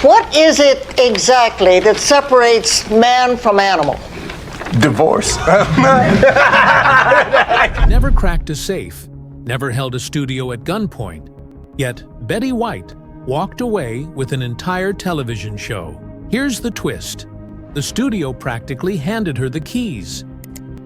What is it exactly that separates man from animal? Divorce. Never cracked a safe, never held a studio at gunpoint. Yet Betty White walked away with an entire television show. Here's the twist. The studio practically handed her the keys.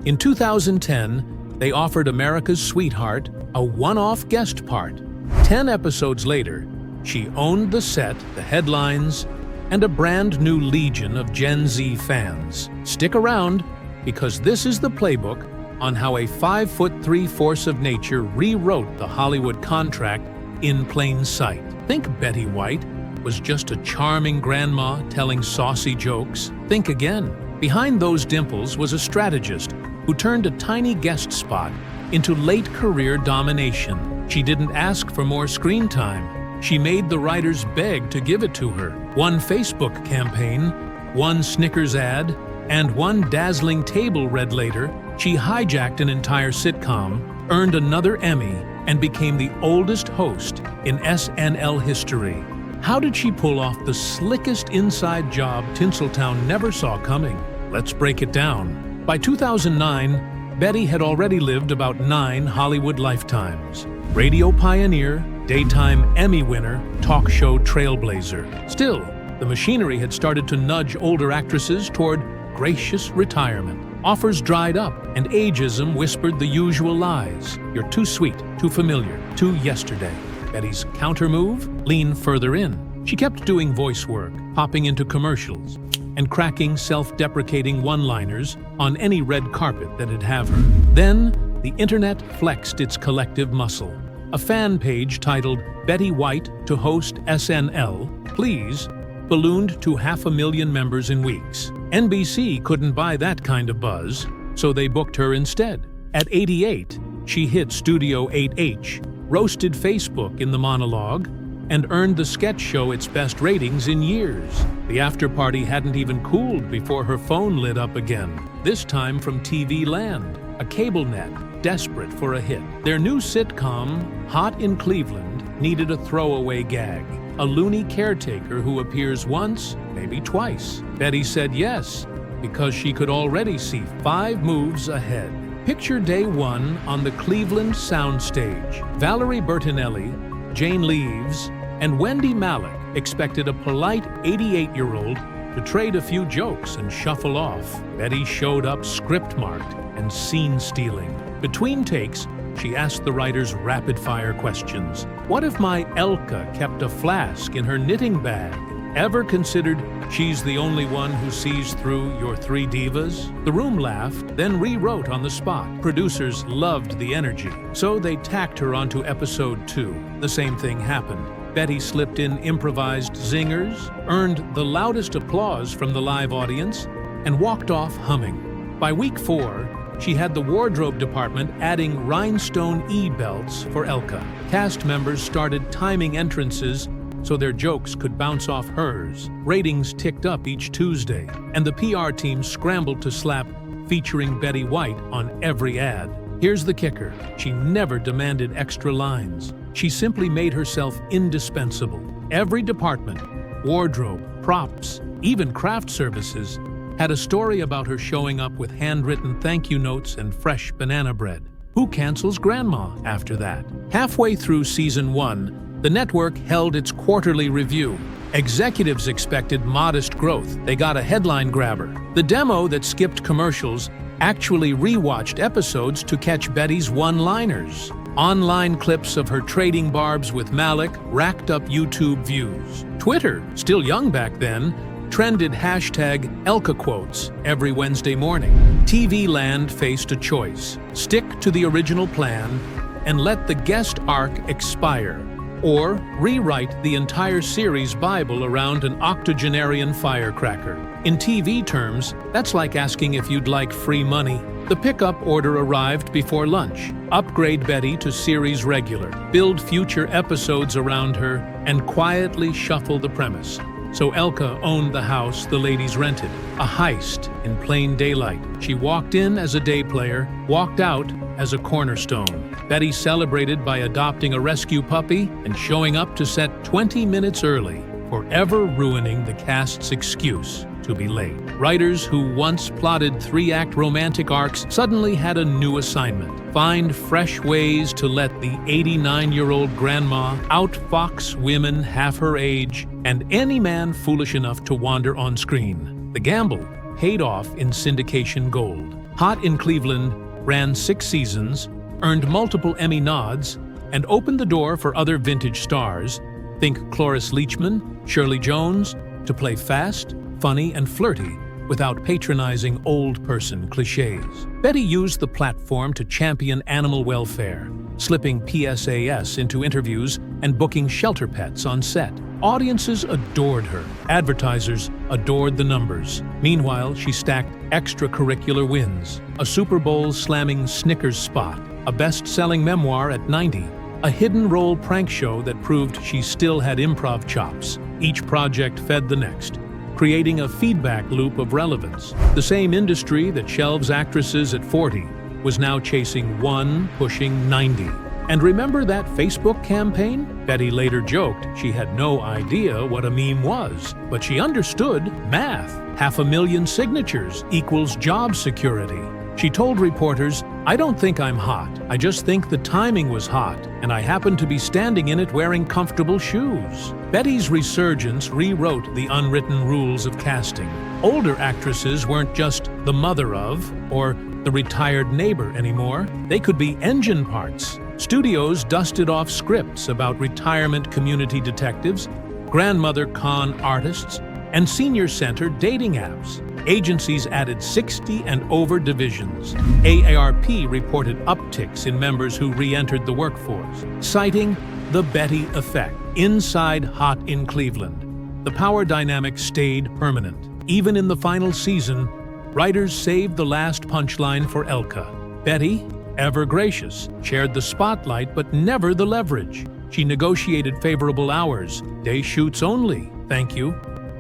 In 2010, they offered America's sweetheart a one-off guest part. 10 episodes later, she owned the set, the headlines, and a brand new legion of Gen Z fans. Stick around, because this is the playbook on how a 5'3" force of nature rewrote the Hollywood contract in plain sight. Think Betty White was just a charming grandma telling saucy jokes? Think again. Behind those dimples was a strategist who turned a tiny guest spot into late career domination. She didn't ask for more screen time. She made the writers beg to give it to her. One Facebook campaign, one Snickers ad, and one dazzling table read later, she hijacked an entire sitcom, earned another Emmy, and became the oldest host in SNL history. How did she pull off the slickest inside job Tinseltown never saw coming? Let's break it down. By 2009, Betty had already lived about 9 Hollywood lifetimes. Radio pioneer, daytime Emmy winner, talk show trailblazer. Still, the machinery had started to nudge older actresses toward gracious retirement. Offers dried up, and ageism whispered the usual lies. You're too sweet, too familiar, too yesterday. Betty's counter-move? Lean further in. She kept doing voice work, popping into commercials, and cracking self-deprecating one-liners on any red carpet that'd have her. Then, the internet flexed its collective muscle. A fan page titled "Betty White to host SNL, please," ballooned to 500,000 members in weeks. NBC couldn't buy that kind of buzz, so they booked her instead. At 88, she hit Studio 8H, roasted Facebook in the monologue, and earned the sketch show its best ratings in years. The after-party hadn't even cooled before her phone lit up again, this time from TV Land, a cable net desperate for a hit. Their new sitcom, Hot in Cleveland, needed a throwaway gag, a loony caretaker who appears once, maybe twice. Betty said yes, because she could already see 5 moves ahead. Picture day 1 on the Cleveland soundstage. Valerie Bertinelli, Jane Leaves, and Wendy Malick expected a polite 88-year-old to trade a few jokes and shuffle off. Betty showed up script-marked and scene-stealing. Between takes, she asked the writers rapid-fire questions. What if my Elka kept a flask in her knitting bag? Ever considered she's the only one who sees through your 3 divas? The room laughed, then rewrote on the spot. Producers loved the energy, so they tacked her onto episode 2. The same thing happened. Betty slipped in improvised zingers, earned the loudest applause from the live audience, and walked off humming. By week 4, she had the wardrobe department adding rhinestone E-belts for Elka. Cast members started timing entrances so their jokes could bounce off hers. Ratings ticked up each Tuesday, and the PR team scrambled to slap "featuring Betty White" on every ad. Here's the kicker. She never demanded extra lines. She simply made herself indispensable. Every department, wardrobe, props, even craft services, had a story about her showing up with handwritten thank you notes and fresh banana bread. Who cancels grandma after that? Halfway through season 1, the network held its quarterly review. Executives expected modest growth. They got a headline grabber. The demo that skipped commercials actually rewatched episodes to catch Betty's one-liners. Online clips of her trading barbs with Malick racked up YouTube views. Twitter, still young back then, trended hashtag Elka quotes every Wednesday morning. TV Land faced a choice. Stick to the original plan and let the guest arc expire, or rewrite the entire series Bible around an octogenarian firecracker. In TV terms, that's like asking if you'd like free money. The pickup order arrived before lunch. Upgrade Betty to series regular, build future episodes around her, and quietly shuffle the premise. So Elka owned the house the ladies rented, a heist in plain daylight. She walked in as a day player, walked out as a cornerstone. Betty celebrated by adopting a rescue puppy and showing up to set 20 minutes early. forever ruining the cast's excuse to be late. Writers who once plotted three-act romantic arcs suddenly had a new assignment: find fresh ways to let the 89-year-old grandma outfox women half her age and any man foolish enough to wander on screen. The gamble paid off in syndication gold. Hot in Cleveland ran 6 seasons, earned multiple Emmy nods, and opened the door for other vintage stars, think Cloris Leachman, Shirley Jones, to play fast, funny, and flirty without patronizing old-person cliches. Betty used the platform to champion animal welfare, slipping PSAS into interviews and booking shelter pets on set. Audiences adored her. Advertisers adored the numbers. Meanwhile, she stacked extracurricular wins: a Super Bowl-slamming Snickers spot, a best-selling memoir at 90, a hidden role prank show that proved she still had improv chops. Each project fed the next, creating a feedback loop of relevance. The same industry that shelves actresses at 40 was now chasing one pushing 90. And remember that Facebook campaign? Betty later joked she had no idea what a meme was, but she understood math. 500,000 signatures equals job security. She told reporters, "I don't think I'm hot. I just think the timing was hot, and I happened to be standing in it wearing comfortable shoes." Betty's resurgence rewrote the unwritten rules of casting. Older actresses weren't just the mother of or the retired neighbor anymore. They could be engine parts. Studios dusted off scripts about retirement community detectives, grandmother con artists, and senior center dating apps. Agencies added 60 and over divisions. AARP reported upticks in members who re-entered the workforce, citing the Betty effect. Inside Hot in Cleveland, the power dynamic stayed permanent. Even in the final season, writers saved the last punchline for Elka. Betty, ever gracious, shared the spotlight but never the leverage. She negotiated favorable hours, day shoots only, thank you,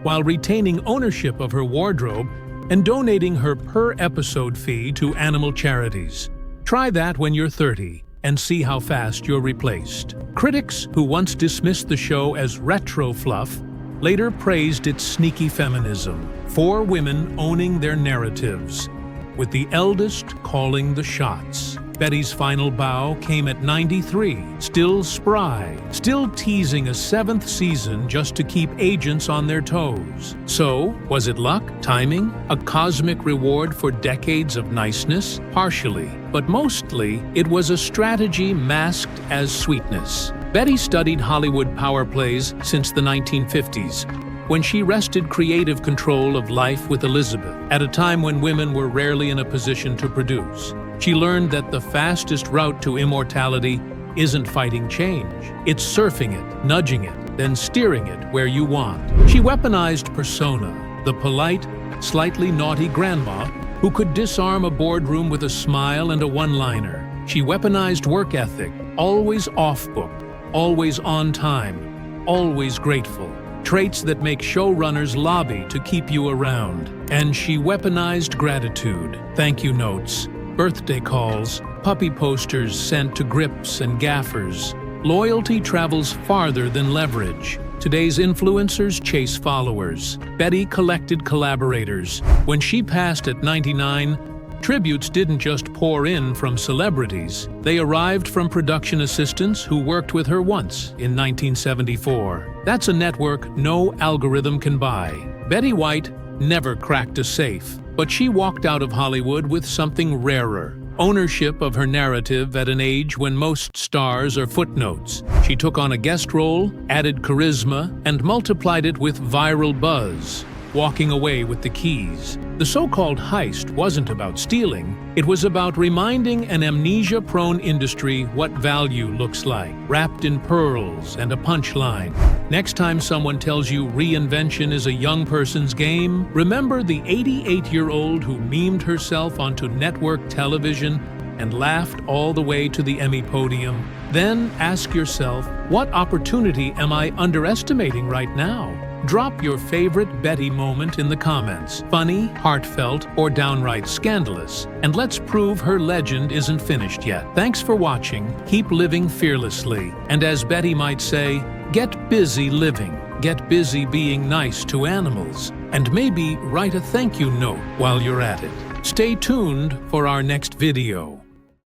while retaining ownership of her wardrobe and donating her per-episode fee to animal charities. Try that when you're 30 and see how fast you're replaced. Critics who once dismissed the show as retro fluff later praised its sneaky feminism. 4 women owning their narratives, with the eldest calling the shots. Betty's final bow came at 93, still spry, still teasing a 7th season just to keep agents on their toes. So, was it luck, timing, a cosmic reward for decades of niceness? Partially, but mostly it was a strategy masked as sweetness. Betty studied Hollywood power plays since the 1950s, when she wrested creative control of Life with Elizabeth, at a time when women were rarely in a position to produce. She learned that the fastest route to immortality isn't fighting change. It's surfing it, nudging it, then steering it where you want. She weaponized persona, the polite, slightly naughty grandma who could disarm a boardroom with a smile and a one-liner. She weaponized work ethic, always off-book, always on time, always grateful. Traits that make showrunners lobby to keep you around. And she weaponized gratitude, thank you notes, birthday calls, puppy posters sent to grips and gaffers. Loyalty travels farther than leverage. Today's influencers chase followers. Betty collected collaborators. When she passed at 99, tributes didn't just pour in from celebrities. They arrived from production assistants who worked with her once in 1974. That's a network no algorithm can buy. Betty White never cracked a safe, but she walked out of Hollywood with something rarer: ownership of her narrative at an age when most stars are footnotes. She took on a guest role, added charisma, and multiplied it with viral buzz, walking away with the keys. The so-called heist wasn't about stealing, it was about reminding an amnesia-prone industry what value looks like, wrapped in pearls and a punchline. Next time someone tells you reinvention is a young person's game, remember the 88-year-old who memed herself onto network television and laughed all the way to the Emmy podium. Then ask yourself, what opportunity am I underestimating right now? Drop your favorite Betty moment in the comments, funny, heartfelt, or downright scandalous, and let's prove her legend isn't finished yet. Thanks for watching, keep living fearlessly, and as Betty might say, get busy living. Get busy being nice to animals, and maybe write a thank you note while you're at it. Stay tuned for our next video.